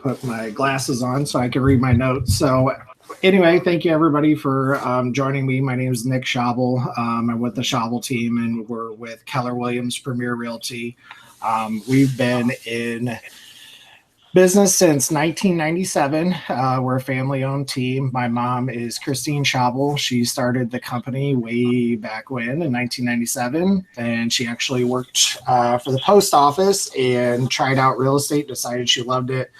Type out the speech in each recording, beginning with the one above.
put my glasses on so I can read my notes. So anyway, thank you everybody for joining me. My name is Nick Schauble. I'm with the Schauble team, and we're with Keller Williams Premier Realty. We've been in business since 1997. We're a family-owned team. My mom is Christine Schauble. She started the company way back when in 1997, and she actually worked for the post office and tried out real estate, decided she loved it,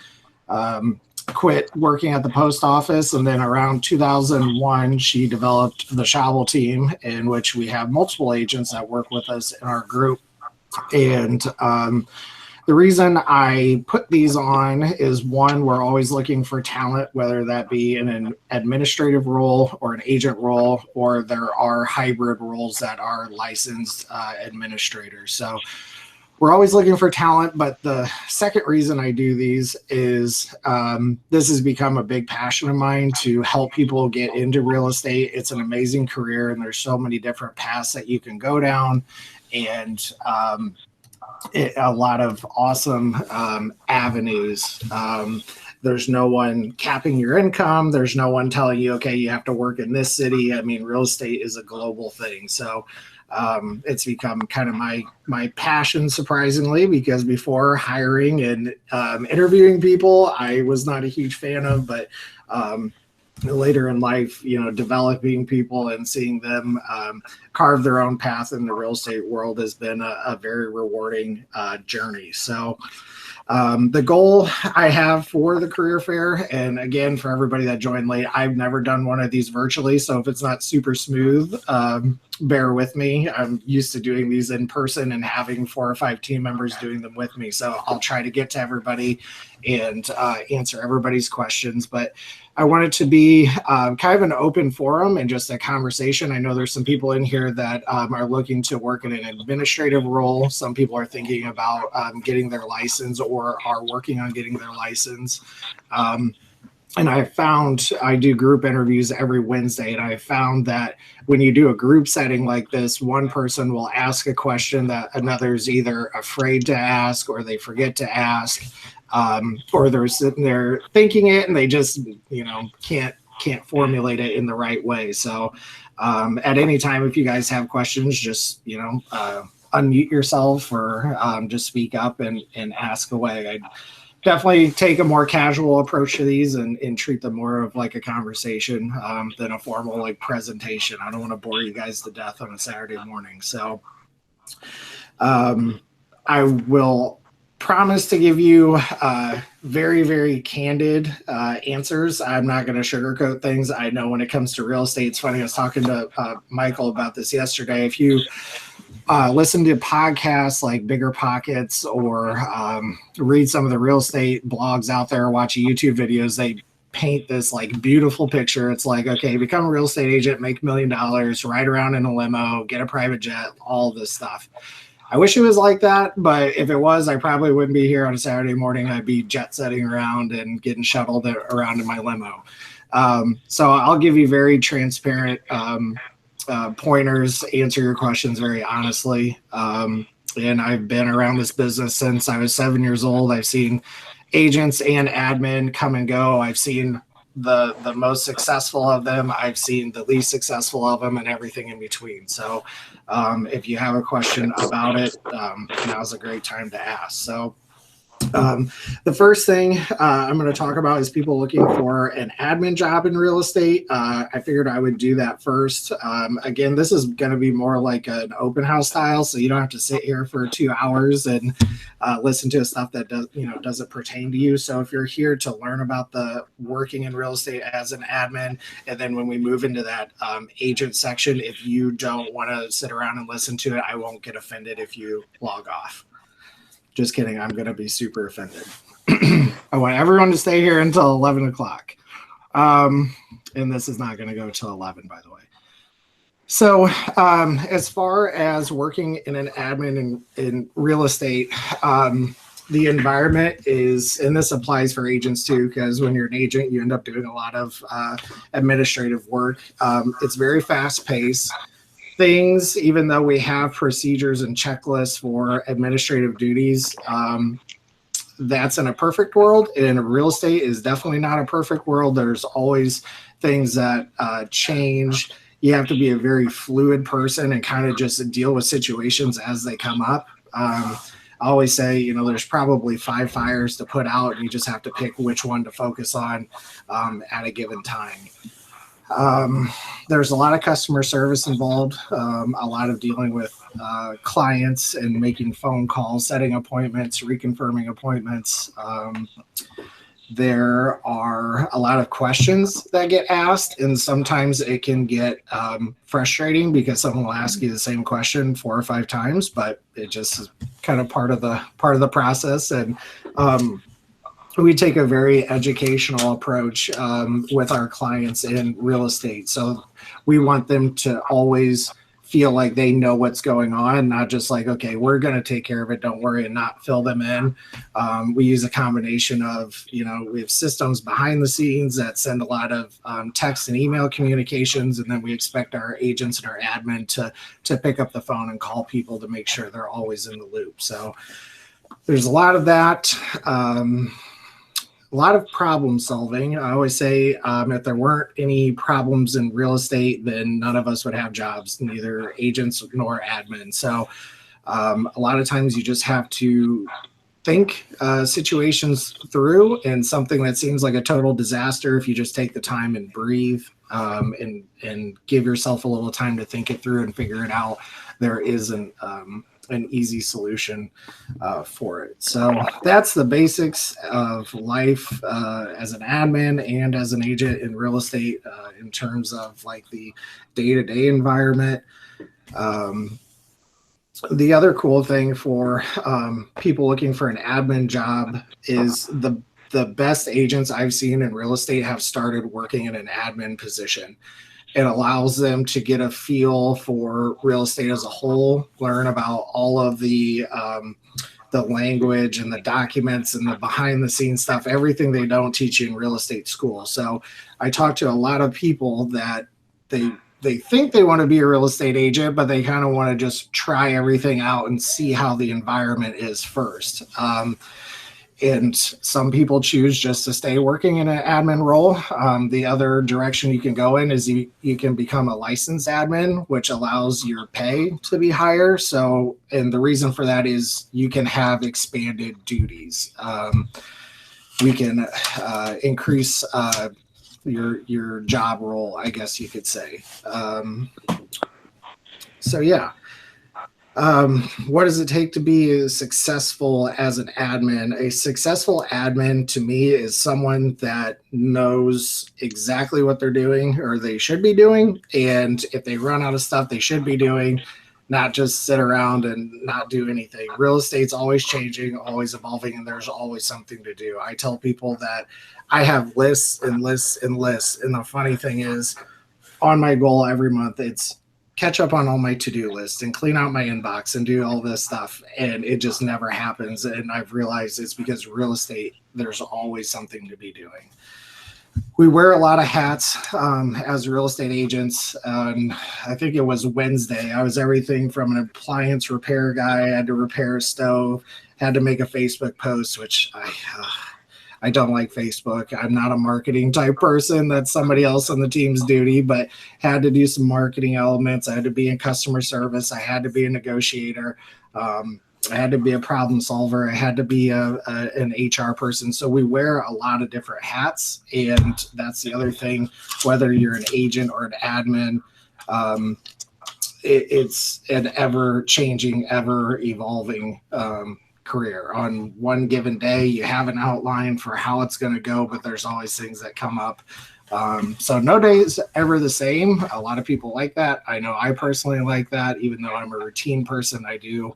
quit working at the post office, and then around 2001, she developed the Schauble team, in which we have multiple agents that work with us in our group. And the reason I put these on is, one, we're always looking for talent, whether that be in an administrative role or an agent role, or there are hybrid roles that are licensed administrators. So we're always looking for talent. But the second reason I do these is this has become a big passion of mine to help people get into real estate. It's an amazing career, and there's so many different paths that you can go down, and a lot of awesome avenues. There's no one capping your income. There's no one telling you, okay, you have to work in this city. I mean, real estate is a global thing. So it's become kind of my passion, surprisingly, because before hiring and interviewing people, I was not a huge fan of, but later in life, developing people and seeing them carve their own path in the real estate world has been a very rewarding journey. So the goal I have for the career fair, and again, for everybody that joined late, I've never done one of these virtually. So if it's not super smooth, bear with me. I'm used to doing these in person and having 4 or 5 team members doing them with me. So I'll try to get to everybody and answer everybody's questions. But I want it to be kind of an open forum and just a conversation. I know there's some people in here that are looking to work in an administrative role. Some people are thinking about getting their license or are working on getting their license. And I do group interviews every Wednesday, and I found that when you do a group setting like this, one person will ask a question that another's either afraid to ask or they forget to ask. Or they're sitting there thinking it and they just, can't formulate it in the right way. So at any time, if you guys have questions, just, unmute yourself or just speak up and ask away. I definitely take a more casual approach to these and treat them more of like a conversation than a formal presentation. I don't want to bore you guys to death on a Saturday morning. So I will promise to give you very, very candid answers. I'm not going to sugarcoat things. I know when it comes to real estate, it's funny. I was talking to Michael about this yesterday. If you listen to podcasts like Bigger Pockets or read some of the real estate blogs out there, watch YouTube videos, they paint this beautiful picture. It's like, okay, become a real estate agent, make $1 million, ride around in a limo, get a private jet, all this stuff. I wish it was like that, but if it was, I probably wouldn't be here on a Saturday morning. I'd be jet setting around and getting shuttled around in my limo. So I'll give you very transparent pointers, answer your questions very honestly. And I've been around this business since I was 7 years old. I've seen agents and admin come and go. I've seen the most successful of them. I've seen the least successful of them and everything in between. So if you have a question about it, now's a great time to ask. So the first thing I'm going to talk about is people looking for an admin job in real estate. I figured I would do that first. Again, this is going to be more like an open house style, so you don't have to sit here for 2 hours and listen to stuff that doesn't pertain to you. So if you're here to learn about the working in real estate as an admin, and then when we move into that agent section, if you don't want to sit around and listen to it, I won't get offended if you log off. Just kidding. I'm going to be super offended. I want everyone to stay here until 11 o'clock. And this is not going to go till 11, by the way. So as far as working in an admin in real estate, the environment is, and this applies for agents too, because when you're an agent, you end up doing a lot of administrative work. It's very fast paced. Things, even though we have procedures and checklists for administrative duties, that's in a perfect world, and real estate is definitely not a perfect world. There's always things that change. You have to be a very fluid person and kind of just deal with situations as they come up. I always say, you know, there's probably 5 fires to put out, and you just have to pick which one to focus on at a given time. There's a lot of customer service involved, a lot of dealing with clients and making phone calls, setting appointments, reconfirming appointments. There are a lot of questions that get asked, and sometimes it can get frustrating because someone will ask you the same question 4 or 5 times, but it just is kind of part of the process. And we take a very educational approach with our clients in real estate. So we want them to always feel like they know what's going on, not just like, okay, we're going to take care of it, don't worry, and not fill them in. We use a combination of, you know, we have systems behind the scenes that send a lot of text and email communications, and then we expect our agents and our admin to pick up the phone and call people to make sure they're always in the loop. So there's a lot of that. A lot of problem solving. I always say if there weren't any problems in real estate, then none of us would have jobs, neither agents nor admin. So a lot of times you just have to think situations through, and something that seems like a total disaster, if you just take the time and breathe and give yourself a little time to think it through and figure it out, there is an easy solution for it. So that's the basics of life as an admin and as an agent in real estate in terms of like the day-to-day environment. The other cool thing for people looking for an admin job is the best agents I've seen in real estate have started working in an admin position. It allows them to get a feel for real estate as a whole, learn about all of the language and the documents and the behind the scenes stuff, everything they don't teach you in real estate school. So I talk to a lot of people that they think they want to be a real estate agent, but they kind of want to just try everything out and see how the environment is first. And some people choose just to stay working in an admin role. The other direction you can go in is you can become a licensed admin, which allows your pay to be higher. So, and the reason for that is you can have expanded duties. We can increase your job role, I guess you could say. So yeah. What does it take to be successful as an admin? A successful admin to me is someone that knows exactly what they're doing or they should be doing. And if they run out of stuff they should be doing, not just sit around and not do anything. Real estate's always changing, always evolving, and there's always something to do. I tell people that I have lists and lists and lists. And the funny thing is, on my goal every month, it's catch up on all my to-do lists and clean out my inbox and do all this stuff. And it just never happens. And I've realized it's because real estate, there's always something to be doing. We wear a lot of hats as real estate agents. I think it was Wednesday. I was everything from an appliance repair guy. I had to repair a stove, had to make a Facebook post, which I don't like Facebook. I'm not a marketing type person. That's somebody else on the team's duty, but had to do some marketing elements. I had to be in customer service. I had to be a negotiator. I had to be a problem solver. I had to be an HR person. So we wear a lot of different hats. And that's the other thing, whether you're an agent or an admin, it's an ever changing, ever evolving career. On one given day, you have an outline for how it's going to go, but there's always things that come up. So no day is ever the same. A lot of people like that. I know I personally like that. Even though I'm a routine person, I do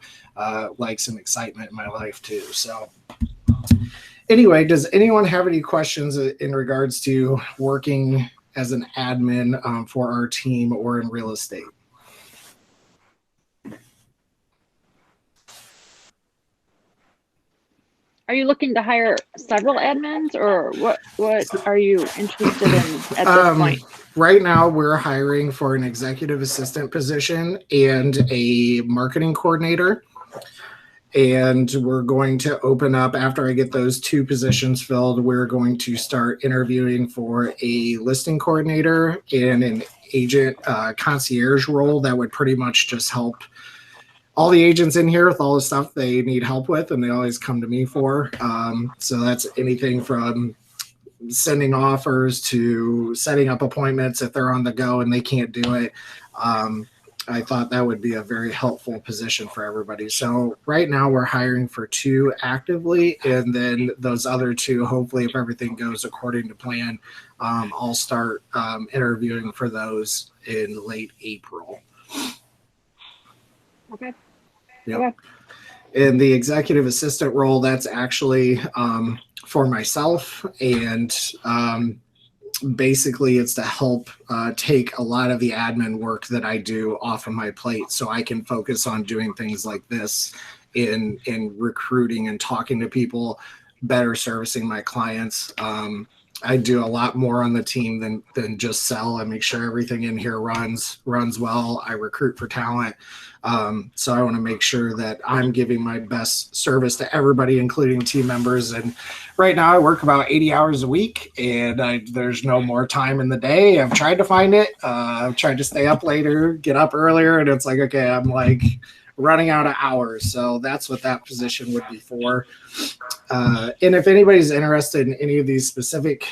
like some excitement in my life too. So anyway, does anyone have any questions in regards to working as an admin for our team or in real estate? Are you looking to hire several admins, or what are you interested in at this point? Right now, we're hiring for an executive assistant position and a marketing coordinator. And we're going to open up, after I get those 2 positions filled, we're going to start interviewing for a listing coordinator and an agent concierge role that would pretty much just help all the agents in here with all the stuff they need help with, and they always come to me for. So that's anything from sending offers to setting up appointments if they're on the go and they can't do it. I thought that would be a very helpful position for everybody. So right now we're hiring for 2 actively, and then those other 2, hopefully if everything goes according to plan, I'll start interviewing for those in late April. Okay. Yep. Okay. And the executive assistant role, that's actually for myself, and basically it's to help take a lot of the admin work that I do off of my plate, so I can focus on doing things like this in recruiting and talking to people, better servicing my clients. I do a lot more on the team than just sell. I make sure everything in here runs well. I recruit for talent. So I want to make sure that I'm giving my best service to everybody, including team members. And right now I work about 80 hours a week, and there's no more time in the day. I've tried to find it. I've tried to stay up later, get up earlier, and it's like, okay, I'm like running out of hours. So that's what that position would be for. And if anybody's interested in any of these specific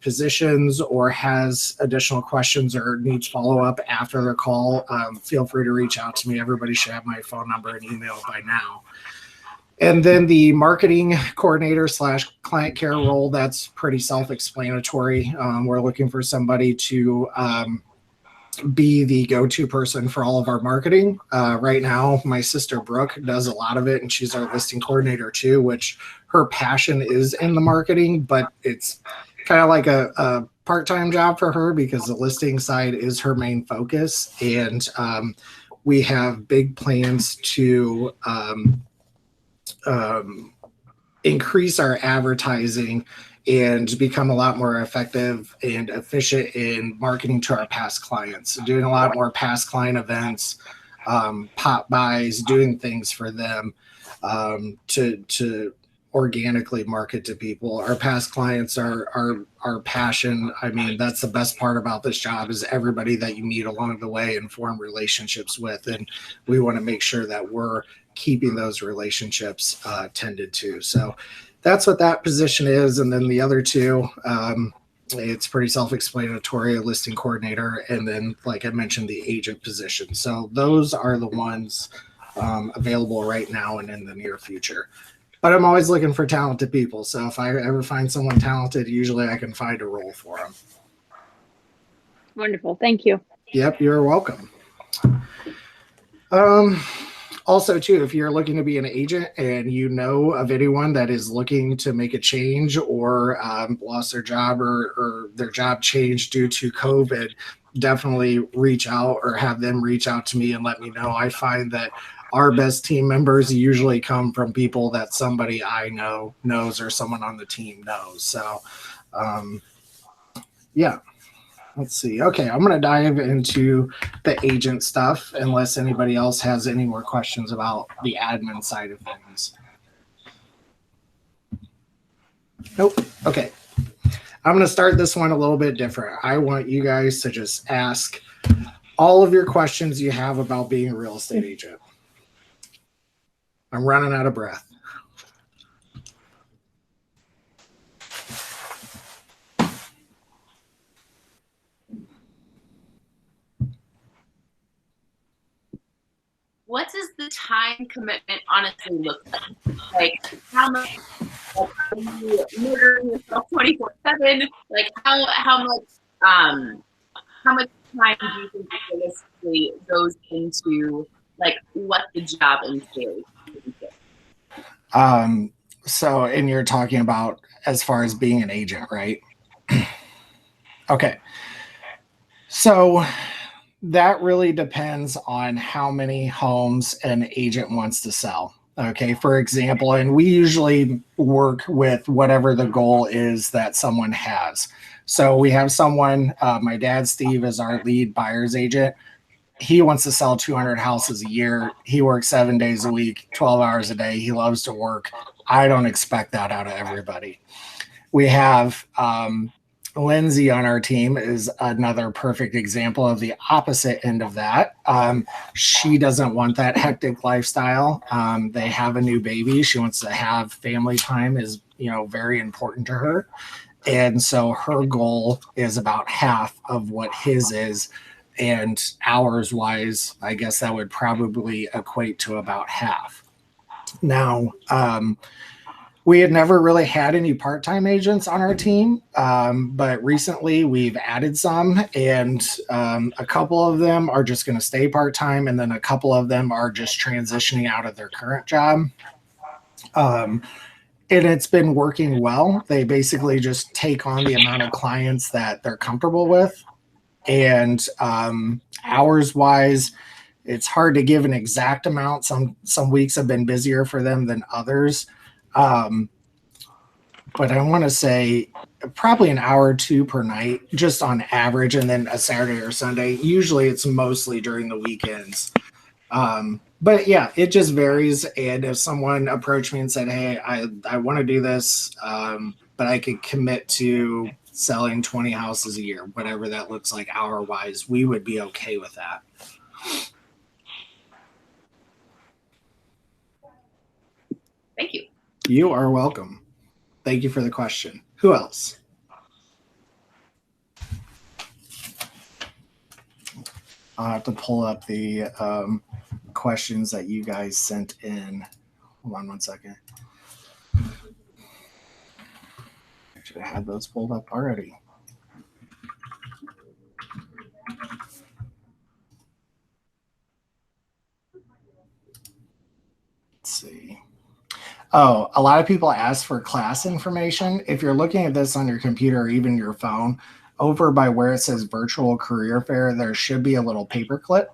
positions or has additional questions or needs follow-up after their call, feel free to reach out to me. Everybody should have my phone number and email by now. And then the marketing coordinator / client care role, that's pretty self-explanatory. We're looking for somebody to be the go-to person for all of our marketing. Right now, my sister Brooke does a lot of it, and she's our listing coordinator too, which her passion is in the marketing, but it's kind of like a part-time job for her because the listing side is her main focus. And we have big plans to increase our advertising and become a lot more effective and efficient in marketing to our past clients, doing a lot more past client events, pop buys, doing things for them to organically market to people. Our past clients are our passion. I mean, that's the best part about this job is everybody that you meet along the way and form relationships with. And we want to make sure that we're keeping those relationships tended to. So that's what that position is. And then the other 2, it's pretty self-explanatory, a listing coordinator, and then, like I mentioned, the agent position. So those are the ones available right now and in the near future. But I'm always looking for talented people. So if I ever find someone talented, usually I can find a role for them. Wonderful. Thank you. Yep, you're welcome. Also, too, if you're looking to be an agent and you know of anyone that is looking to make a change or lost their job or their job changed due to COVID, definitely reach out or have them reach out to me and let me know. I find that our best team members usually come from people that somebody I know knows or someone on the team knows. So, yeah. Let's see. Okay, I'm going to dive into the agent stuff unless anybody else has any more questions about the admin side of things. Nope. Okay. I'm going to start this one a little bit different. I want you guys to just ask all of your questions you have about being a real estate agent. I'm running out of breath. What does the time commitment honestly look like? Like how much are you murdering yourself 24/7? Like how much time do you think realistically goes into like what the job entails? So, and you're talking about as far as being an agent, right? Okay. So that really depends on how many homes an agent wants to sell. Okay. For example, and we usually work with whatever the goal is that someone has. So we have someone, my dad, Steve, is our lead buyer's agent. he wants to sell 200 houses a year. He works 7 days a week, 12 hours a day. He loves to work. I don't expect that out of everybody. We have Lindsay on our team is another perfect example of the opposite end of that. She doesn't want that hectic lifestyle. They have a new baby. She wants to have family time is, very important to her. And so her goal is about half of what his is. And hours wise, I guess that would probably equate to about half. Now, we had never really had any part-time agents on our team, but recently we've added some, and a couple of them are just going to stay part-time, and then a couple of them are just transitioning out of their current job. And it's been working well. They basically just take on the amount of clients that they're comfortable with. And hours-wise, it's hard to give an exact amount. Some weeks have been busier for them than others. But I want to say probably an hour or two per night, just on average, and then a Saturday or Sunday. Usually it's mostly during the weekends. But yeah, it just varies. And if someone approached me and said, hey, I want to do this, but I could commit to selling 20 houses a year, whatever that looks like hour wise, we would be okay with that. Thank you. You are welcome. Thank you for the question. Who else? I'll have to pull up the questions that you guys sent in. Hold on one second. I should have had those pulled up already. Let's see. Oh, a lot of people ask for class information. If you're looking at this on your computer or even your phone, over by where it says virtual career fair, there should be a little paperclip.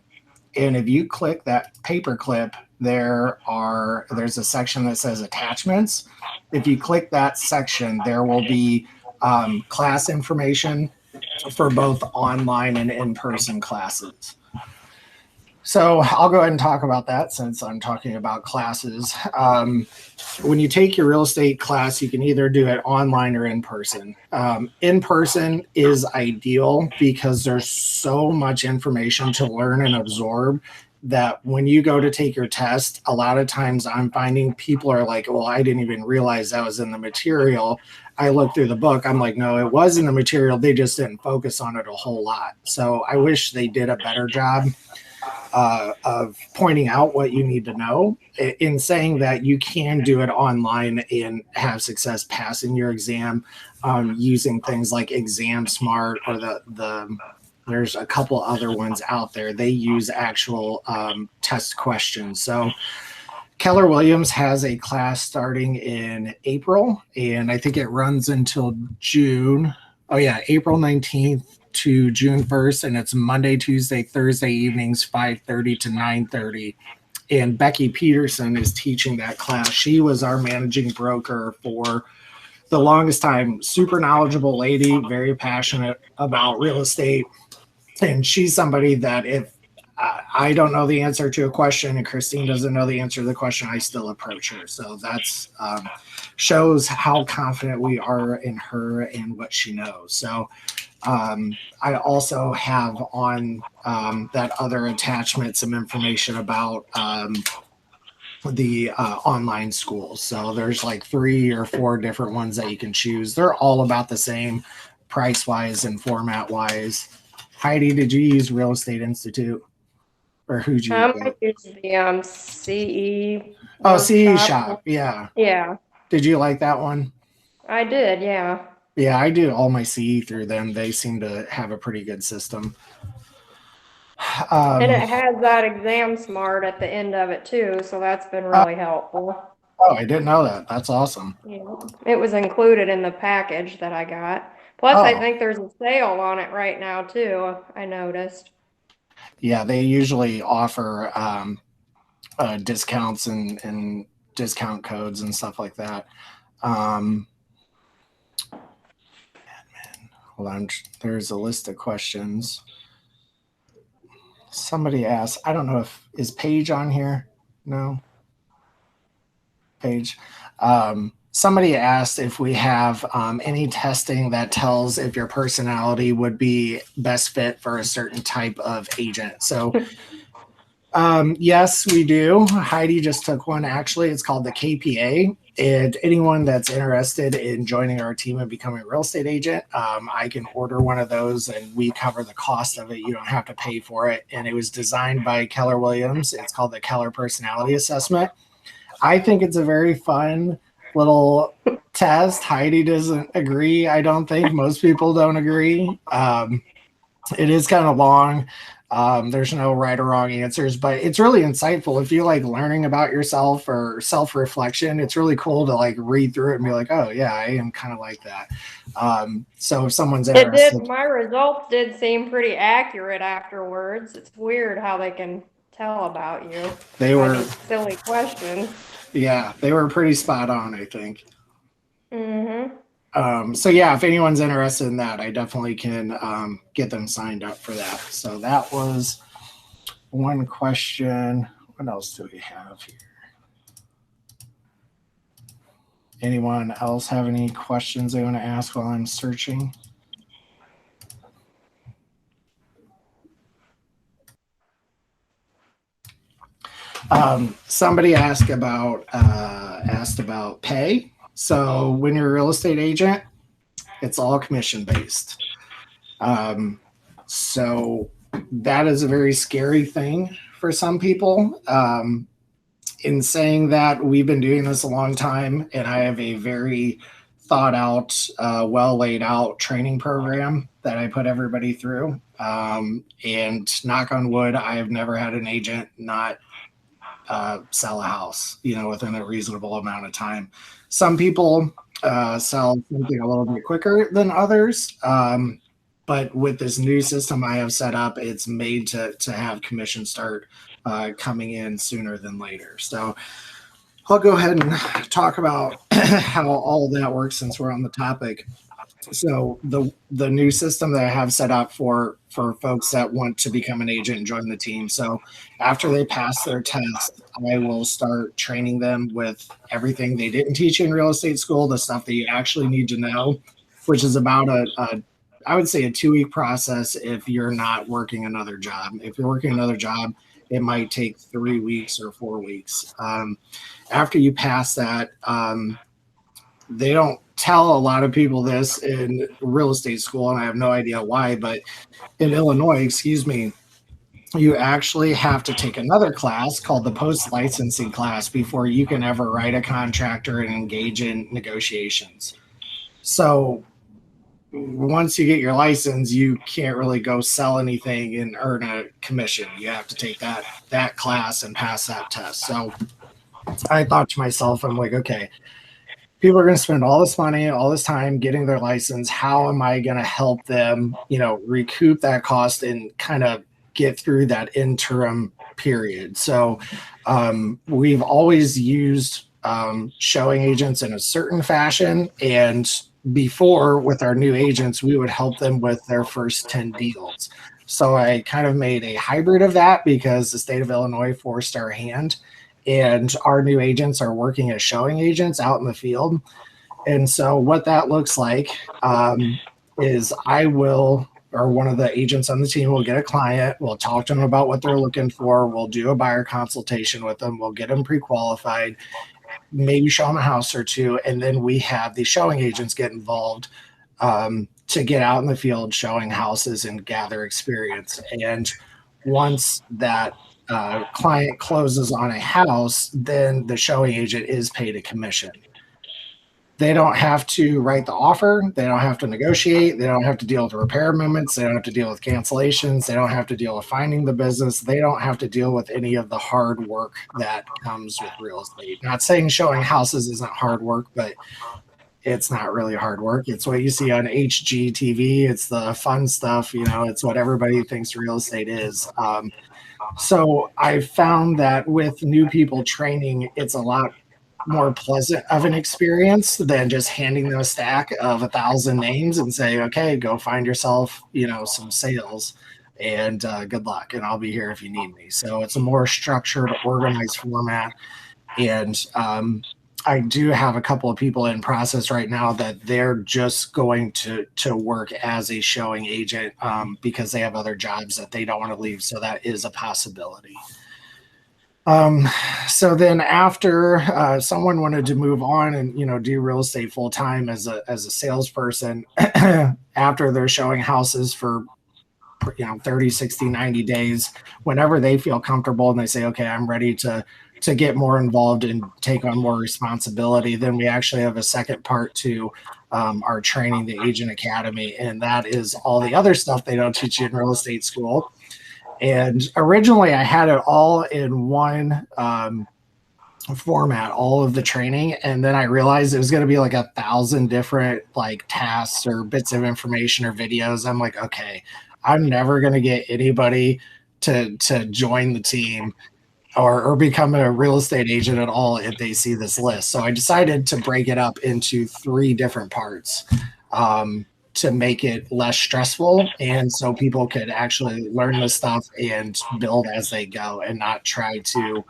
And if you click that paperclip, there's a section that says attachments. If you click that section, there will be class information for both online and in-person classes. So I'll go ahead and talk about that since I'm talking about classes. When you take your real estate class, you can either do it online or in person. In person is ideal because there's so much information to learn and absorb that when you go to take your test, a lot of times I'm finding people are like, well, I didn't even realize that was in the material. I looked through the book. I'm like, no, it was in the material. They just didn't focus on it a whole lot. So I wish they did a better job of pointing out what you need to know. In saying that, you can do it online and have success passing your exam using things like Exam Smart or there's a couple other ones out there. They use actual test questions. So Keller Williams has a class starting in April, and I think it runs until June. Oh yeah, April 19th to June 1st, and it's Monday, Tuesday, Thursday evenings, 5:30 to 9:30. And Becky Peterson is teaching that class. She was our managing broker for the longest time. Super knowledgeable lady, very passionate about real estate. And she's somebody that if I don't know the answer to a question and Christine doesn't know the answer to the question, I still approach her. So that's shows how confident we are in her and what she knows. So I also have on that other attachment some information about the online schools. So there's like 3 or 4 different ones that you can choose. They're all about the same price-wise and format-wise. Heidi, did you use Real Estate Institute? Or who'd you I used the CE. Oh, CE Shop. Yeah. Yeah. Did you like that one? I did, yeah. Yeah, I do all my CE through them. They seem to have a pretty good system. And it has that Exam Smart at the end of it too, so that's been really helpful. Oh, I didn't know that. That's awesome. Yeah. It was included in the package that I got. Plus, I think there's a sale on it right now too, I noticed. Yeah, they usually offer discounts and discount codes and stuff like that. Man, hold on. There's a list of questions. Somebody asked, I don't know if, is Paige on here? No. Paige. Somebody asked if we have any testing that tells if your personality would be best fit for a certain type of agent. So yes, we do. Heidi just took one. Actually, it's called the KPA. And anyone that's interested in joining our team and becoming a real estate agent, I can order one of those and we cover the cost of it. You don't have to pay for it. And it was designed by Keller Williams. It's called the Keller Personality Assessment. I think it's a very fun little test. Heidi doesn't agree. I don't think most people don't agree. It is kind of long. There's no right or wrong answers, but it's really insightful. If you like learning about yourself or self-reflection, it's really cool to like read through it and be like, oh yeah, I am kind of like that. So if someone's interested, My results did seem pretty accurate afterwards. It's weird how they can tell about you. They were silly questions. Yeah, they were pretty spot on, I think. Mm-hmm. So yeah, if anyone's interested in that, I definitely can get them signed up for that. So that was one question. What else do we have here? Anyone else have any questions they want to ask while I'm searching? Somebody asked about pay. So when you're a real estate agent, it's all commission based. So that is a very scary thing for some people. In saying that, we've been doing this a long time, and I have a very thought out, well laid out training program that I put everybody through. And knock on wood, I have never had an agent not sell a house, within a reasonable amount of time. Some people sell something a little bit quicker than others. But with this new system I have set up, it's made to have commission start coming in sooner than later. So I'll go ahead and talk about how all of that works since we're on the topic. So the new system that I have set up for folks that want to become an agent and join the team. So after they pass their test, I will start training them with everything they didn't teach in real estate school, the stuff that you actually need to know, which is about I would say a 2-week process if you're not working another job. If you're working another job, it might take 3 weeks or 4 weeks. After you pass that, they don't tell a lot of people this in real estate school, and I have no idea why, but in Illinois, you actually have to take another class called the post-licensing class before you can ever write a contractor and engage in negotiations. So once you get your license, you can't really go sell anything and earn a commission. You have to take that class and pass that test. So I thought to myself, I'm like, okay, people are going to spend all this money, all this time getting their license. How am I going to help them, recoup that cost and kind of get through that interim period? So we've always used showing agents in a certain fashion. And before, with our new agents, we would help them with their first 10 deals. So I kind of made a hybrid of that because the state of Illinois forced our hand. And our new agents are working as showing agents out in the field. And so what that looks like is I will, or one of the agents on the team will get a client. We'll talk to them about what they're looking for. We'll do a buyer consultation with them. We'll get them pre-qualified, maybe show them a house or two. And then we have the showing agents get involved to get out in the field showing houses and gather experience. And once that client closes on a house, then the showing agent is paid a commission. They don't have to write the offer. They don't have to negotiate. They don't have to deal with repair amendments. They don't have to deal with cancellations. They don't have to deal with finding the business. They don't have to deal with any of the hard work that comes with real estate. Not saying showing houses isn't hard work, but it's not really hard work. It's what you see on HGTV. It's the fun stuff. It's what everybody thinks real estate is. So I found that with new people training, it's a lot more pleasant of an experience than just handing them a stack of 1,000 names and say, okay, go find yourself, some sales. and good luck, and I'll be here if you need me. So it's a more structured, organized format. And I do have a couple of people in process right now that they're just going to work as a showing agent because they have other jobs that they don't want to leave. So that is a possibility. So then after someone wanted to move on and, do real estate full time as a salesperson, after they're showing houses for 30, 60, 90 days, whenever they feel comfortable and they say, okay, I'm ready to get more involved and take on more responsibility, then we actually have a second part to our training, the Agent Academy. And that is all the other stuff they don't teach you in real estate school. And originally I had it all in one format, all of the training. And then I realized it was going to be like 1,000 different like tasks or bits of information or videos. I'm like, okay, I'm never going to get anybody to join the team or become a real estate agent at all if they see this list. So I decided to break it up into 3 different parts to make it less stressful. And so people could actually learn this stuff and build as they go and not try to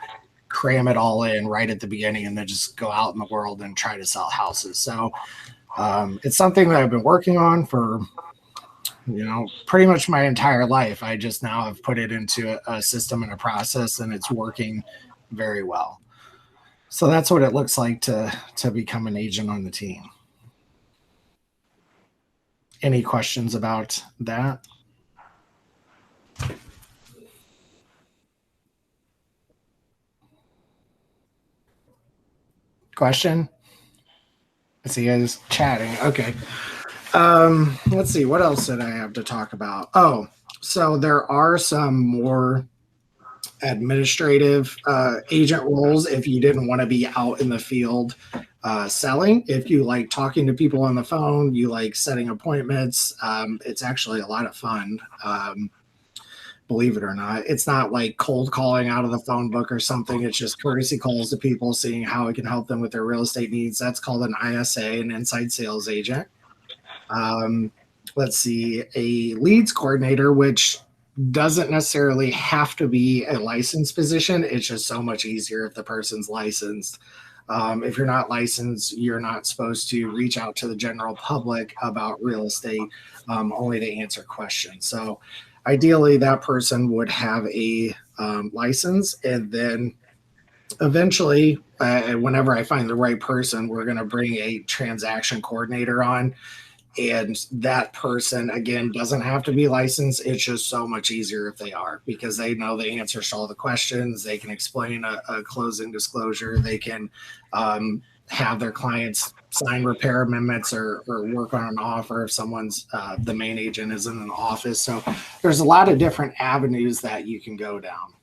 cram it all in right at the beginning and then just go out in the world and try to sell houses. So it's something that I've been working on for pretty much my entire life. I just now have put it into a system and a process, and it's working very well. So that's what it looks like to become an agent on the team. Any questions about that? Question? I see you guys chatting. Okay. Let's see, what else did I have to talk about? Oh, so there are some more administrative agent roles if you didn't want to be out in the field selling. If you like talking to people on the phone, you like setting appointments, it's actually a lot of fun. Believe it or not, it's not like cold calling out of the phone book or something. It's just courtesy calls to people, seeing how it can help them with their real estate needs. That's called an ISA, an inside sales agent. Let's see, a leads coordinator, which doesn't necessarily have to be a licensed position. It's just so much easier if the person's licensed. If you're not licensed, you're not supposed to reach out to the general public about real estate, only to answer questions. So ideally that person would have a license, and then eventually, whenever I find the right person, we're going to bring a transaction coordinator on. And that person, again, doesn't have to be licensed. It's just so much easier if they are, because they know the answers to all the questions. They can explain a closing disclosure. They can have their clients sign repair amendments or work on an offer if someone's the main agent is in an office. So there's a lot of different avenues that you can go down.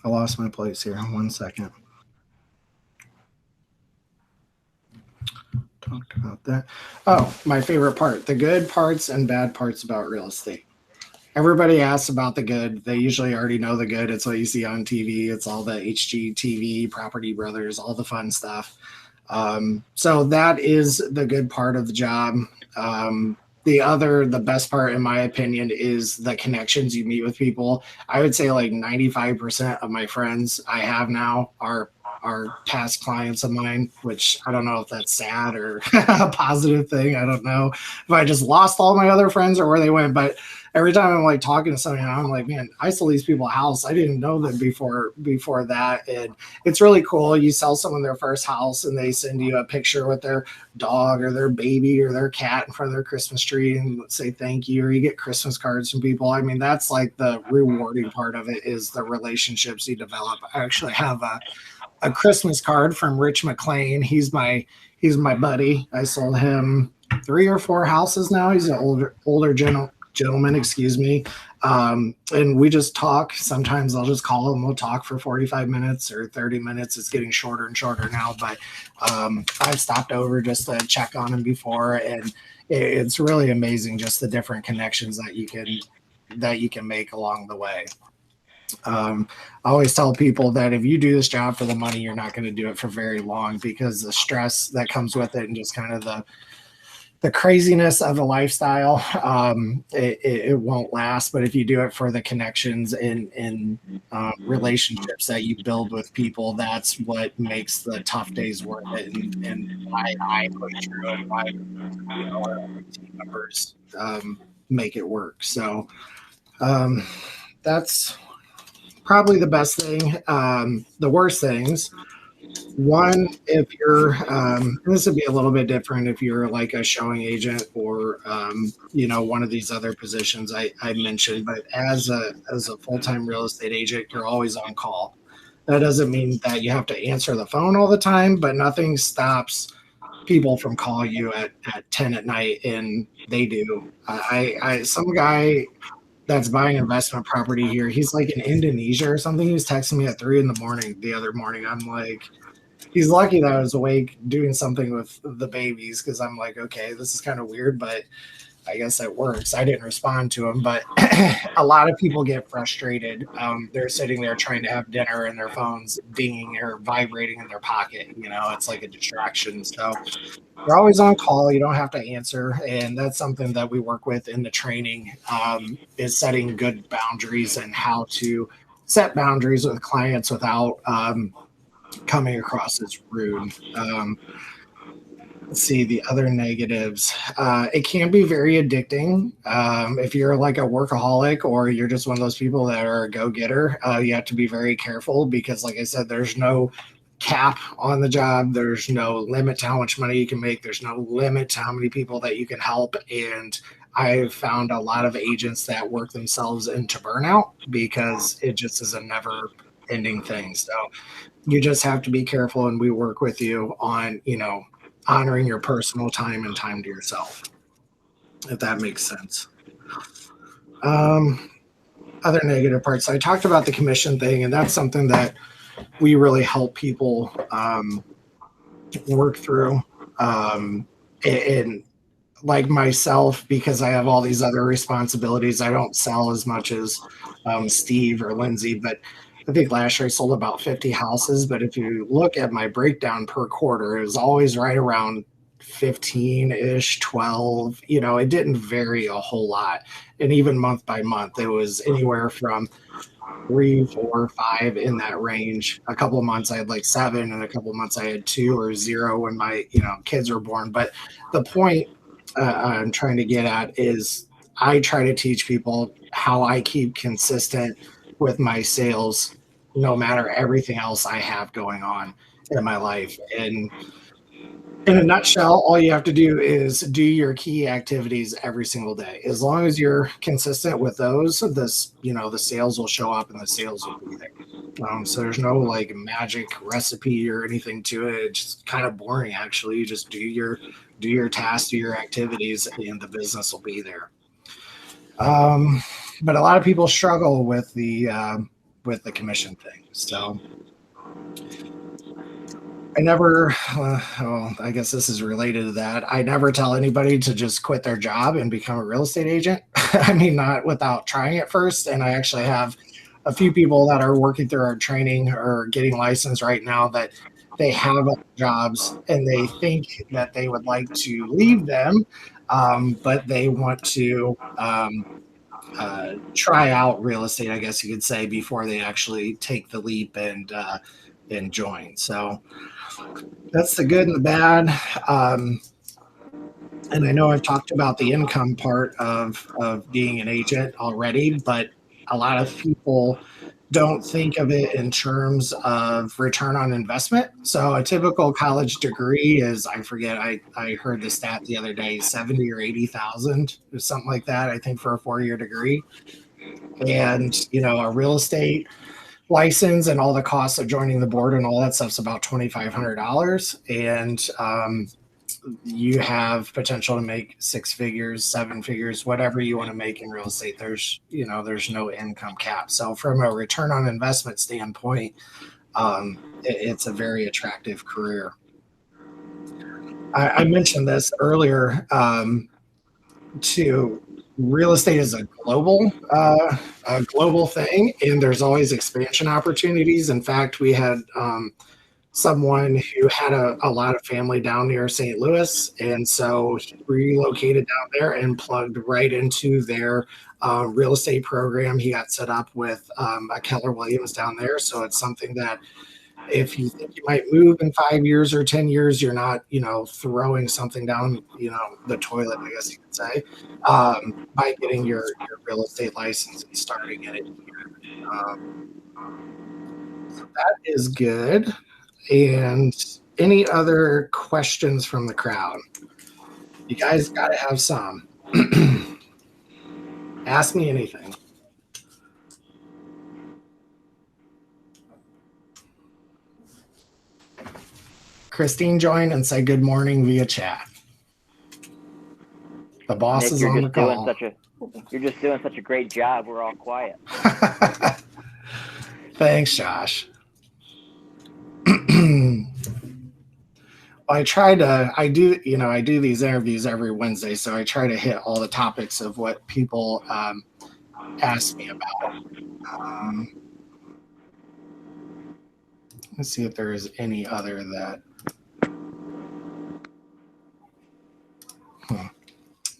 I lost my place here. 1 second. Talked about that. Oh, my favorite part, the good parts and bad parts about real estate. Everybody asks about the good. They usually already know the good. It's what you see on TV. It's all the HGTV, Property Brothers, all the fun stuff. So that is the good part of the job. The best part, in my opinion, is the connections you meet with people. I would say like 95% of my friends I have now are past clients of mine, which I don't know if that's sad or a positive thing. I don't know if I just lost all my other friends or where they went, but every time I'm like talking to somebody, I'm like, man, I sold these people a house. I didn't know them before that. And it's really cool. You sell someone their first house and they send you a picture with their dog or their baby or their cat in front of their Christmas tree and say thank you, or you get Christmas cards from people. I mean, that's like the rewarding part of it, is the relationships you develop. I actually have a Christmas card from Rich McLean. He's my buddy. I sold him 3 or 4 houses now. He's an older gentleman, excuse me. And we just talk. Sometimes I'll just call him. We'll talk for 45 minutes or 30 minutes. It's getting shorter and shorter now, but I've stopped over just to check on him before. And it's really amazing just the different connections that you can make along the way. I always tell people that if you do this job for the money, you're not going to do it for very long, because the stress that comes with it and just kind of the craziness of a lifestyle, it won't last. But if you do it for the connections and relationships that you build with people, that's what makes the tough days worth it, and why I push through it, why our team members make it work. So that's probably the best thing. The worst things, one, if you're this would be a little bit different if you're like a showing agent or one of these other positions I mentioned, but as a full-time real estate agent, you're always on call. That doesn't mean that you have to answer the phone all the time, but nothing stops people from calling you at 10 at night, and they do. I some guy that's buying investment property here, he's like in Indonesia or something. He was texting me at 3 a.m. the other morning. I'm like, he's lucky that I was awake doing something with the babies, because I'm like, okay, this is kind of weird, but I guess it works. I didn't respond to him, but a lot of people get frustrated. They're sitting there trying to have dinner and their phone's dinging or vibrating in their pocket. It's like a distraction. So you're always on call. You don't have to answer. And that's something that we work with in the training, is setting good boundaries and how to set boundaries with clients without coming across as rude. Let's see the other negatives. It can be very addicting. If you're like a workaholic or you're just one of those people that are a go-getter, you have to be very careful, because like I said, there's no cap on the job. There's no limit to how much money you can make. There's no limit to how many people that you can help. And I've found a lot of agents that work themselves into burnout because it just is a never ending thing. So you just have to be careful, and we work with you on, honoring your personal time and time to yourself, if that makes sense. Other negative parts. I talked about the commission thing, and that's something that we really help people work through. And like myself, because I have all these other responsibilities, I don't sell as much as Steve or Lindsay, but I think last year I sold about 50 houses. But if you look at my breakdown per quarter, it was always right around 15-ish, 12. It didn't vary a whole lot. And even month by month, it was anywhere from 3, 4, 5 in that range. A couple of months I had like 7, and a couple of months I had 2 or 0 when my kids were born. But the point I'm trying to get at is I try to teach people how I keep consistent with my sales, no matter everything else I have going on in my life. And in a nutshell, all you have to do is do your key activities every single day. As long as you're consistent with those, the sales will show up and the sales will be there. So there's no like magic recipe or anything to it. It's just kind of boring, actually. You just do your tasks, do your activities, and the business will be there. But a lot of people struggle with the commission thing. So I never, I guess this is related to that. I never tell anybody to just quit their job and become a real estate agent. I mean, not without trying it first. And I actually have a few people that are working through our training or getting licensed right now that they have jobs and they think that they would like to leave them, but they want to try out real estate, I guess you could say, before they actually take the leap and join. So that's the good and the bad. And I know I've talked about the income part of being an agent already, but a lot of people don't think of it in terms of return on investment. So a typical college degree is, I forget, I heard the stat the other day, 70 or 80,000 or something like that, I think, for a 4-year degree. And, a real estate license and all the costs of joining the board and all that stuff's about $2,500. And you have potential to make 6 figures, 7 figures, whatever you want to make in real estate. There's no income cap. So from a return on investment standpoint, it's a very attractive career. I mentioned this earlier, too. real estate is a global thing, and there's always expansion opportunities. In fact, we had someone who had a lot of family down near St. Louis, and so he relocated down there and plugged right into their real estate program. He got set up with a Keller Williams down there, so it's something that if you think you might move in 5 years or 10 years, you're not, throwing something down, the toilet, I guess you could say, by getting your real estate license and starting it here. So that is good. And any other questions from the crowd? You guys got to have some. Ask me anything. Christine joined and said good morning via chat. The boss Nick, is on the call. You're just doing such a great job. We're all quiet. Thanks, Josh. I do these interviews every Wednesday, so I try to hit all the topics of what people ask me about. Let's see if there is any other that.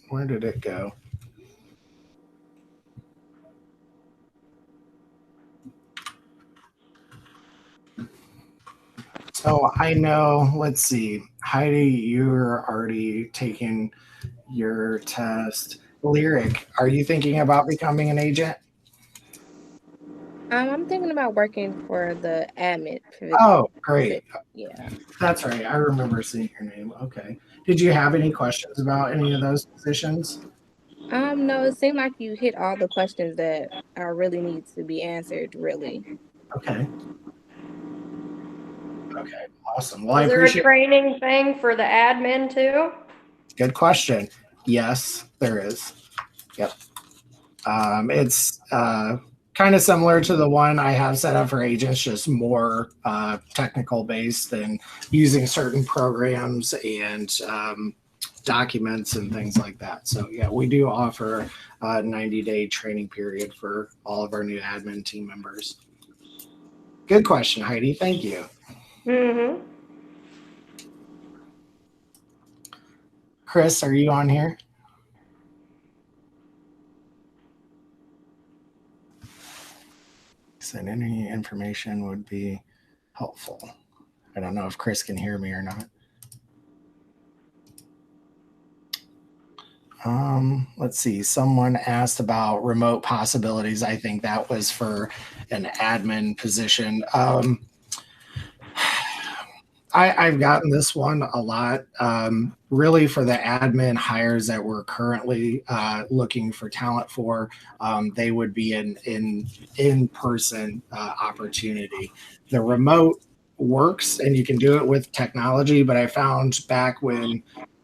Where did it go? So I know, let's see, Heidi, you're already taking your test. Lyric, are you thinking about becoming an agent? I'm thinking about working for the admin. Oh, great. Yeah. That's right. I remember seeing your name. Okay. Did you have any questions about any of those positions? No, it seemed like you hit all the questions that are really need to be answered, really. Okay. Okay, awesome. Well, Is there a training thing for the admin too? Good question. Yes, there is. Yep. It's kind of similar to the one I have set up for agents, just more technical based and using certain programs and documents and things like that. So yeah, we do offer a 90-day training period for all of our new admin team members. Good question, Heidi. Thank you. Mm-hmm. Chris, are you on here? Said any information would be helpful. I don't know if Chris can hear me or not. Let's see. Someone asked about remote possibilities. I think that was for an admin position. I've gotten this one a lot. Really, for the admin hires that we're currently looking for talent for, they would be an in-person opportunity. The remote works, and you can do it with technology. But I found back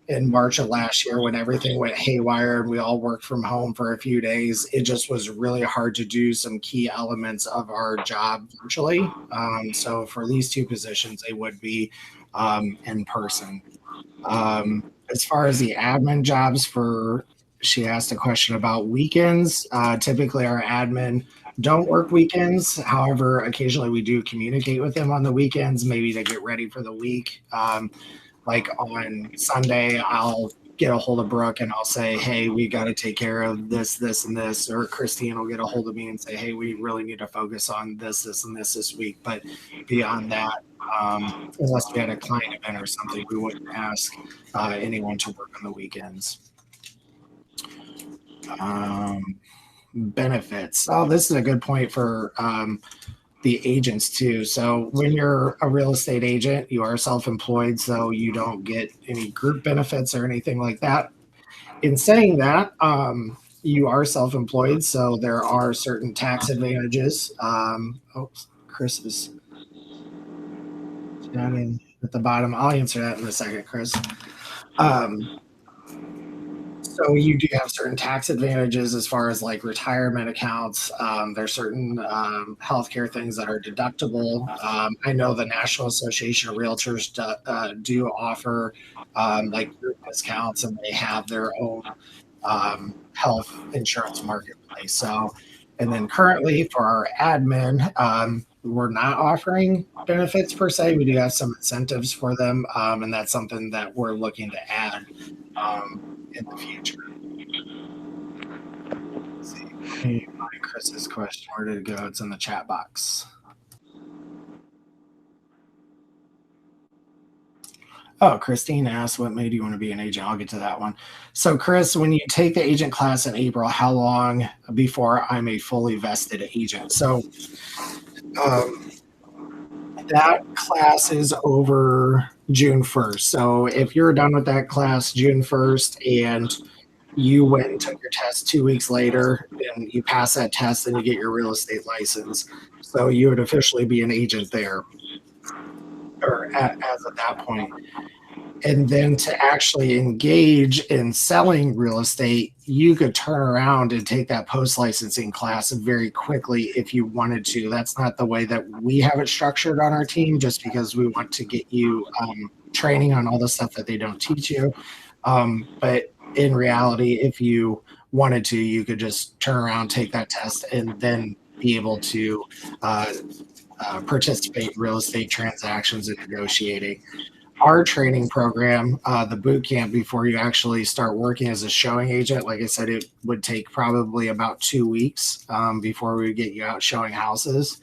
in March of last year, when everything went haywire and we all worked from home for a few days, it just was really hard to do some key elements of our job virtually. So for these two positions, they would be in person. As far as the admin jobs she asked a question about weekends. Typically our admin don't work weekends. However, occasionally we do communicate with them on the weekends, maybe to get ready for the week. Like on Sunday, I'll get a hold of Brooke and I'll say, hey, we got to take care of this, this, and this. Or Christine will get a hold of me and say, hey, we really need to focus on this, this, and this week. But beyond that, unless we had a client event or something, we wouldn't ask anyone to work on the weekends. Benefits. Oh, this is a good point for the agents too. So when you're a real estate agent, you are self-employed, so you don't get any group benefits or anything like that. In saying that, you are self-employed, so there are certain tax advantages. Chris is down at the bottom. I'll answer that in a second, Chris. So you do have certain tax advantages as far as like retirement accounts. There's certain healthcare things that are deductible. I know the National Association of Realtors do offer like group discounts, and they have their own health insurance marketplace. So, and then currently for our admin, we're not offering benefits per se. We do have some incentives for them, and that's something that we're looking to add in the future. Let's see. Let me find Chris's question. Where did it go? It's in the chat box. Oh, Christine asked, what made you want to be an agent? I'll get to that one. So, Chris, when you take the agent class in April, how long before I'm a fully vested agent? So, that class is over June 1st. So, if you're done with that class June 1st and you went and took your test 2 weeks later and you pass that test, then you get your real estate license. So, you would officially be an agent there, or as of that point. And then to actually engage in selling real estate, you could turn around and take that post-licensing class very quickly if you wanted to. That's not the way that we have it structured on our team, just because we want to get you training on all the stuff that they don't teach you. But in reality, if you wanted to, you could just turn around, take that test, and then be able to participate in real estate transactions and negotiating. Our training program, the boot camp before you actually start working as a showing agent, like I said, it would take probably about 2 weeks before we would get you out showing houses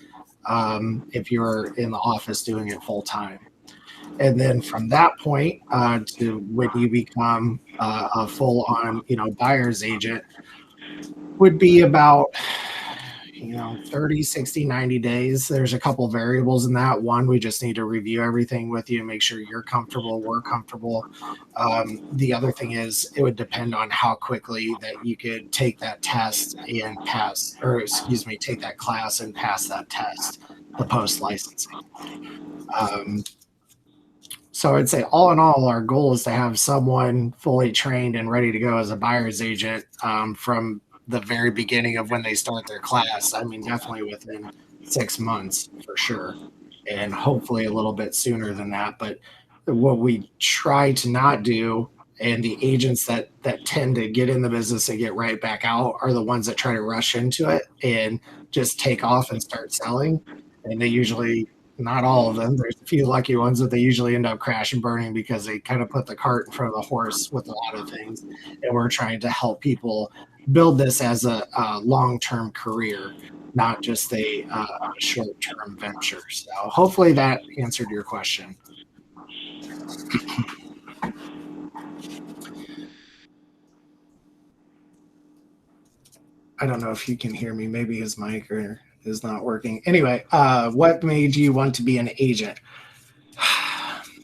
if you're in the office doing it full time. And then from that point to when you become a full on, buyer's agent would be about 30, 60, 90 days. There's a couple variables in that. One, we just need to review everything with you and make sure you're comfortable, we're comfortable. The other thing is it would depend on how quickly that you could take that test and pass, or take that class and pass that test, the post-licensing. So I'd say all in all, our goal is to have someone fully trained and ready to go as a buyer's agent from the very beginning of when they start their class. I mean, definitely within 6 months for sure, and hopefully a little bit sooner than that. But what we try to not do, and the agents that tend to get in the business and get right back out, are the ones that try to rush into it and just take off and start selling. And they usually, not all of them, there's a few lucky ones, that they usually end up crash and burning because they kind of put the cart in front of the horse with a lot of things. And we're trying to help people build this as a long-term career, not just a short-term venture. So hopefully that answered your question. I don't know if you can hear me. Maybe his mic is not working. Anyway, what made you want to be an agent?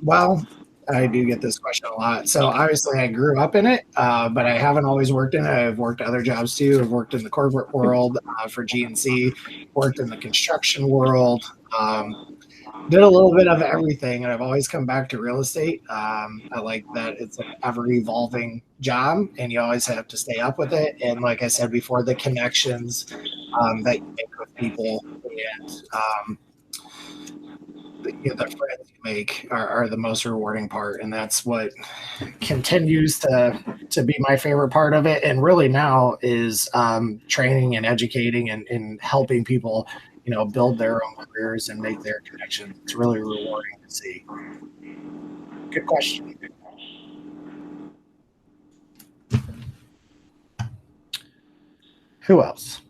Well, I do get this question a lot. So obviously I grew up in it, but I haven't always worked in it. I've worked other jobs too. I've worked in the corporate world for GNC, worked in the construction world, did a little bit of everything. And I've always come back to real estate. I like that it's an ever evolving job and you always have to stay up with it. And like I said before, the connections that you make with people and the friends you make are the most rewarding part, and that's what continues to be my favorite part of it. And really now is training and educating and helping people, build their own careers and make their connections. It's really rewarding to see. Good question. Who else?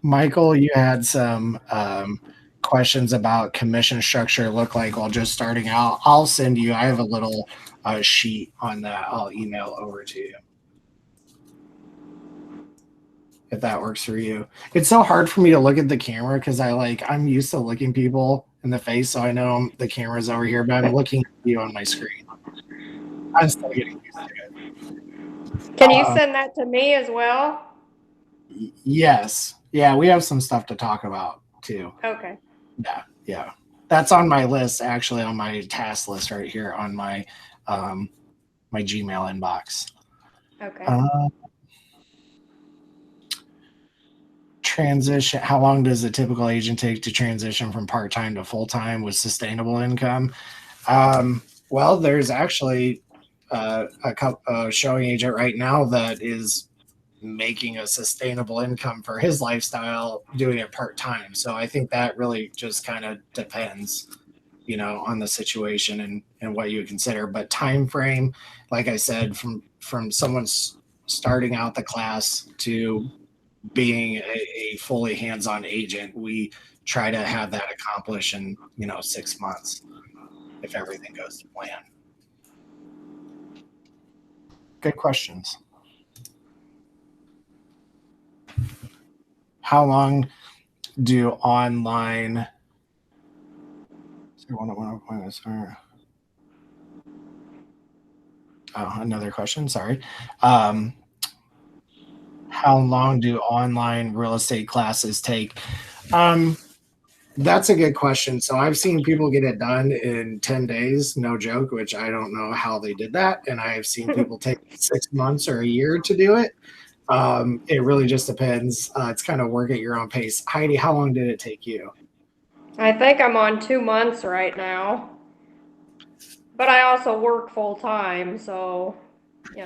Michael, you had some questions about commission structure look like while just starting out. I'll send you, I have a little sheet on that. I'll email over to you if that works for you. It's so hard for me to look at the camera because I'm used to looking people in the face, so I know the camera's over here, but I'm looking at you on my screen. I'm still getting used to it. Can you send that to me as well? Yes. Yeah, we have some stuff to talk about too. Okay. Yeah. That's on my list, actually, on my task list right here on my my Gmail inbox. Okay. transition, how long does a typical agent take to transition from part-time to full-time with sustainable income? Well, there's actually a showing agent right now that is making a sustainable income for his lifestyle doing it part-time. So I think that really just kind of depends, on the situation and what you would consider. But time frame, like I said, from someone's starting out the class to being a fully hands-on agent, we try to have that accomplished in 6 months if everything goes to plan. Good questions. How long do online another question, sorry. How long do online real estate classes take? That's a good question. So I've seen people get it done in 10 days, no joke, which I don't know how they did that. And I've seen people take 6 months or a year to do it. It really just depends. It's kind of work at your own pace. Heidi, how long did it take you? I think I'm on 2 months right now. But I also work full time, so,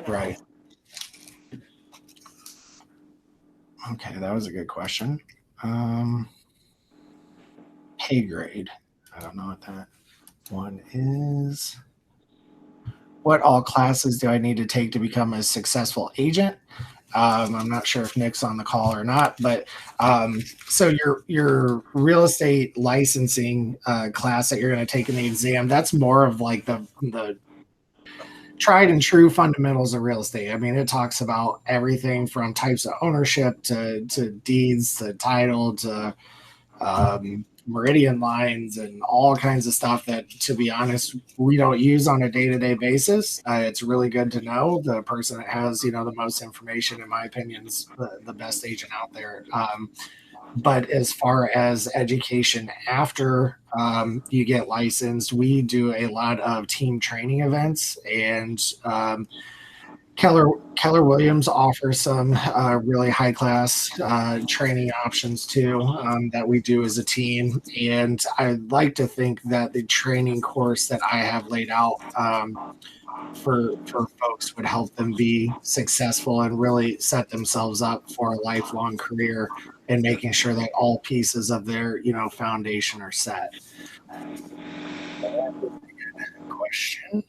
Right. Okay, that was a good question. Pay grade. I don't know what that one is. What all classes do I need to take to become a successful agent? I'm not sure if Nick's on the call or not, but so your real estate licensing class that you're going to take in the exam, that's more of like the tried and true fundamentals of real estate. I mean, it talks about everything from types of ownership to deeds to title to meridian lines and all kinds of stuff that, to be honest, we don't use on a day-to-day basis. It's really good to know. The person that has, the most information, in my opinion, is the best agent out there. But as far as education after you get licensed, we do a lot of team training events, and Keller Williams offers some really high class training options too that we do as a team. And I'd like to think that the training course that I have laid out for folks would help them be successful and really set themselves up for a lifelong career and making sure that all pieces of their foundation are set. Question.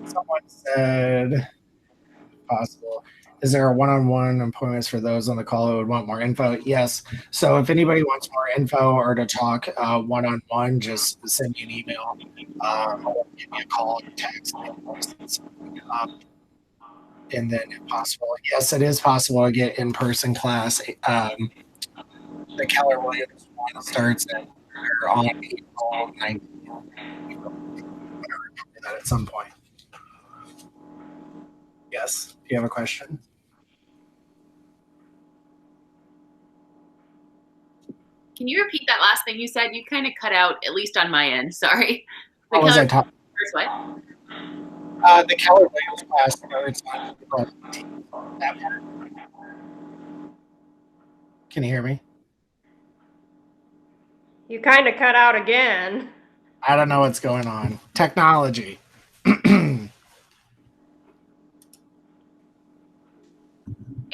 Someone said, possible, is there a one-on-one appointments for those on the call who would want more info? Yes. So if anybody wants more info or to talk one-on-one, just send me an email or give me a call or text. And then if possible, yes, it is possible to get in-person class. The Keller Williams one starts on April 19th. That at some point. Yes. Do you have a question? Can you repeat that last thing you said? You kind of cut out, at least on my end. Sorry. What was I talking? First what? The Keller Williams class starts on April 19th. Can you hear me? you kind of cut out again. I don't know what's going on. Technology.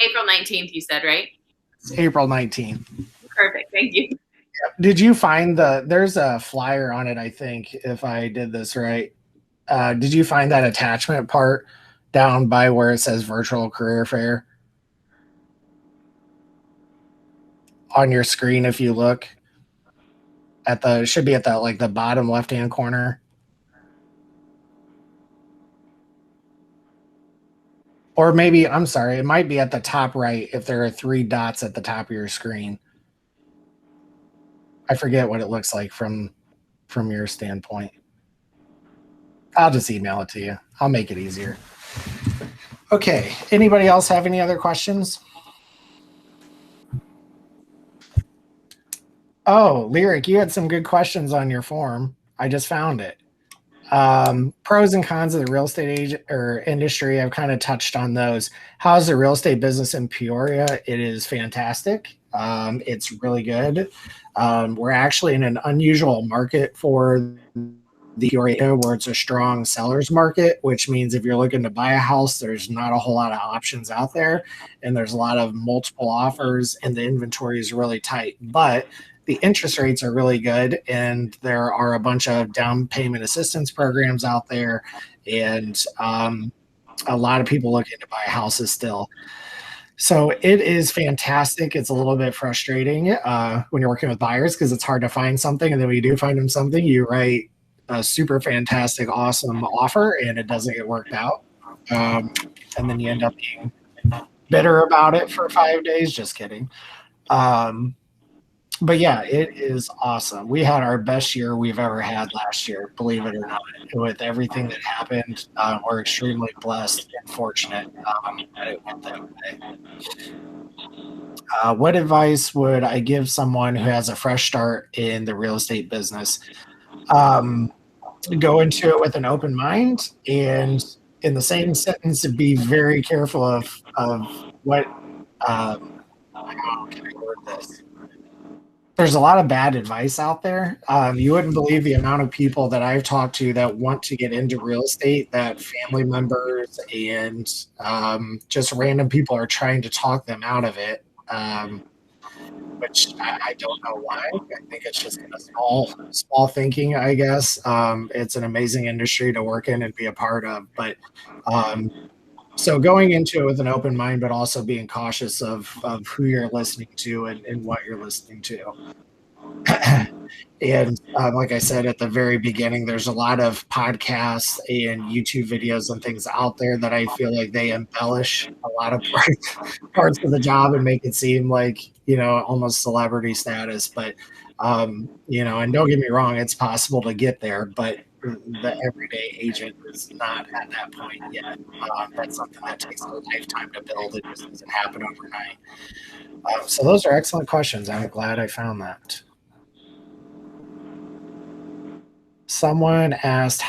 April 19th, you said, right? It's April 19th. Perfect. Thank you. Did you find there's a flyer on it, I think, if I did this right. Did you find that attachment part down by where it says virtual career fair? On your screen, if you look at should be at the bottom left-hand corner. Or maybe, I'm sorry, it might be at the top right if there are 3 dots at the top of your screen. I forget what it looks like from your standpoint. I'll just email it to you. I'll make it easier. Okay. Anybody else have any other questions? Oh, Lyric, you had some good questions on your form. I just found it. Pros and cons of the real estate agent or industry. I've kind of touched on those. How's the real estate business in Peoria? It is fantastic. It's really good. We're actually in an unusual market for the Peoria, where it's a strong seller's market, which means if you're looking to buy a house, there's not a whole lot of options out there, and there's a lot of multiple offers, and the inventory is really tight. But the interest rates are really good, and there are a bunch of down payment assistance programs out there, and a lot of people looking to buy houses still. So it is fantastic. It's a little bit frustrating when you're working with buyers because it's hard to find something, and then when you do find them something, you write a super fantastic, awesome offer, and it doesn't get worked out, and then you end up being bitter about it for 5 days. Just kidding. But yeah, it is awesome. We had our best year we've ever had last year, believe it or not. With everything that happened, we're extremely blessed and fortunate that it went that way. What advice would I give someone who has a fresh start in the real estate business? Go into it with an open mind, and in the same sentence, be very careful of what. How can I word this? There's a lot of bad advice out there. You wouldn't believe the amount of people that I've talked to that want to get into real estate, that family members and just random people are trying to talk them out of it, which I don't know why. I think it's just kind of small thinking, I guess. It's an amazing industry to work in and be a part of. But so going into it with an open mind, but also being cautious of who you're listening to and what you're listening to. And like I said at the very beginning, there's a lot of podcasts and YouTube videos and things out there that I feel like they embellish a lot of parts of the job and make it seem like, almost celebrity status. But, and don't get me wrong, it's possible to get there, but the everyday agent is not at that point yet. That's something that takes a lifetime to build. It just doesn't happen overnight. So those are excellent questions. I'm glad I found that. Someone asked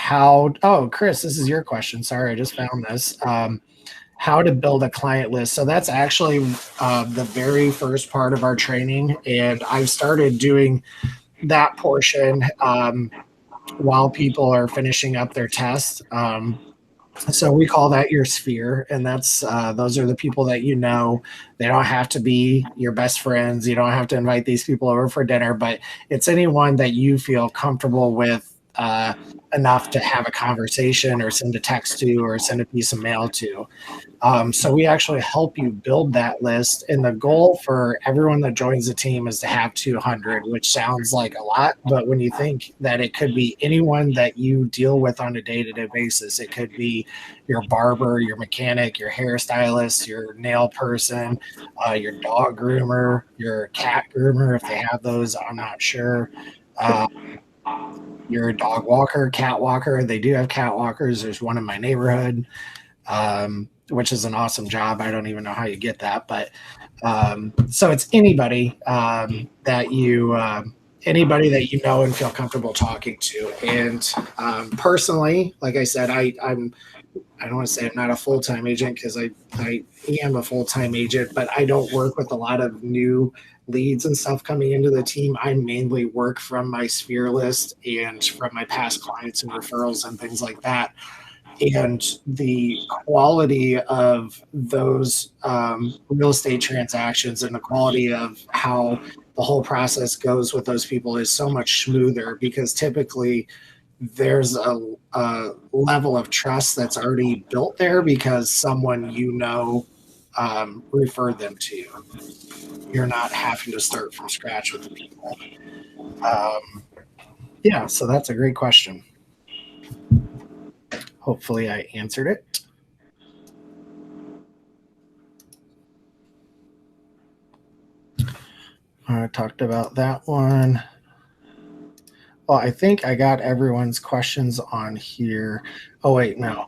Chris, this is your question. Sorry, I just found this. How to build a client list. So that's actually the very first part of our training. And I've started doing that portion while people are finishing up their test. So we call that your sphere. And that's those are the people that you know. They don't have to be your best friends. You don't have to invite these people over for dinner, but it's anyone that you feel comfortable with enough to have a conversation or send a text to or send a piece of mail to. So we actually help you build that list. And the goal for everyone that joins the team is to have 200, which sounds like a lot. But when you think that it could be anyone that you deal with on a day-to-day basis, it could be your barber, your mechanic, your hairstylist, your nail person, your dog groomer, your cat groomer, if they have those, I'm not sure. Your dog walker, cat walker. They do have cat walkers. There's one in my neighborhood, which is an awesome job. I don't even know how you get that, but so it's anybody that you know and feel comfortable talking to. And personally, like I said, I don't want to say I'm not a full-time agent because I am a full-time agent, but I don't work with a lot of new leads and stuff coming into the team. I mainly work from my sphere list and from my past clients and referrals and things like that. And the quality of those real estate transactions and the quality of how the whole process goes with those people is so much smoother because typically there's a level of trust that's already built there because someone referred them to you. You're not having to start from scratch with the people. So that's a great question. Hopefully I answered it. I talked about that one. Well, I think I got everyone's questions on here. Oh, wait, no.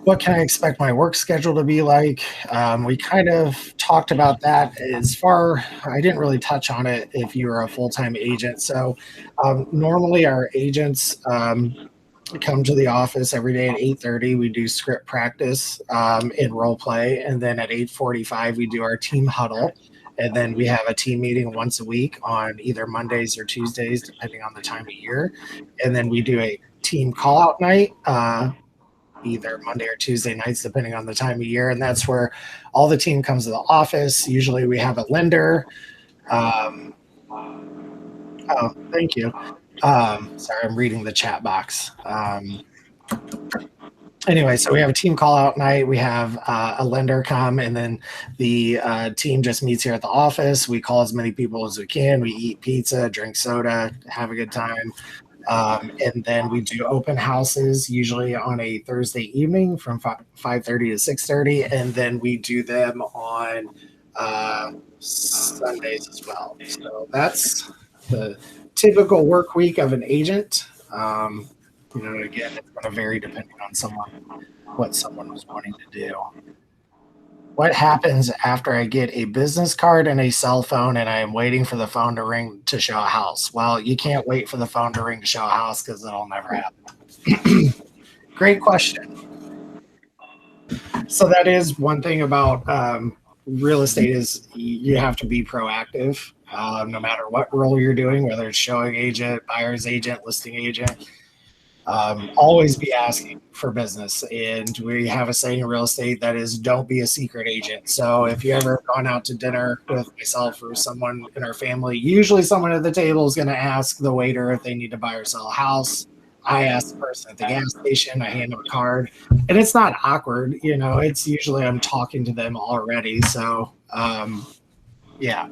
What can I expect my work schedule to be like? We kind of talked about that I didn't really touch on it if you're a full-time agent. So normally our agents come to the office every day at 8:30. We do script practice in role play, and then at 8:45 we do our team huddle, and then we have a team meeting once a week on either Mondays or Tuesdays, depending on the time of year, and then we do a team call out night. Either Monday or Tuesday nights, depending on the time of year. And that's where all the team comes to the office. Usually we have a lender. Oh, thank you. Sorry, I'm reading the chat box. Anyway, so we have a team call out night. We have a lender come, and then the team just meets here at the office. We call as many people as we can. We eat pizza, drink soda, have a good time. And then we do open houses usually on a Thursday evening from 5:30 to 6:30, and then we do them on Sundays as well. So that's the typical work week of an agent. Again, it's going to vary depending on what someone was wanting to do. What happens after I get a business card and a cell phone and I am waiting for the phone to ring to show a house? Well, you can't wait for the phone to ring to show a house because it'll never happen. Great question. So that is one thing about real estate is you have to be proactive no matter what role you're doing, whether it's showing agent, buyer's agent, listing agent. Always be asking for business. And we have a saying in real estate that is, don't be a secret agent. So if you ever gone out to dinner with myself or someone in our family, usually someone at the table is going to ask the waiter if they need to buy or sell a house. I ask the person at the gas station, I hand them a card, and it's not awkward. It's usually I'm talking to them already. So, you're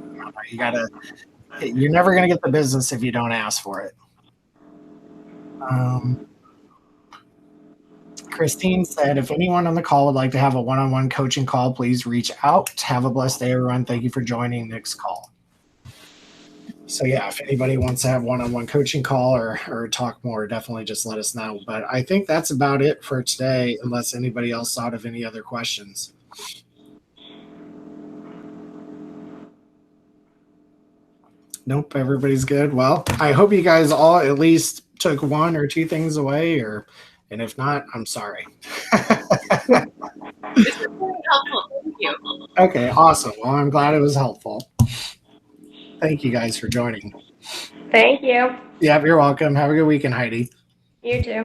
never going to get the business if you don't ask for it. Christine said, if anyone on the call would like to have a one-on-one coaching call, please reach out. Have a blessed day, everyone. Thank you for joining Nick's call. So if anybody wants to have one-on-one coaching call or talk more, definitely just let us know. But I think that's about it for today, unless anybody else thought of any other questions. Nope, everybody's good. Well, I hope you guys all at least took one or two things away, and if not, I'm sorry. This is really helpful. Thank you. Okay, awesome. Well, I'm glad it was helpful. Thank you guys for joining. Thank you. Yeah, you're welcome. Have a good weekend, Heidi. You too.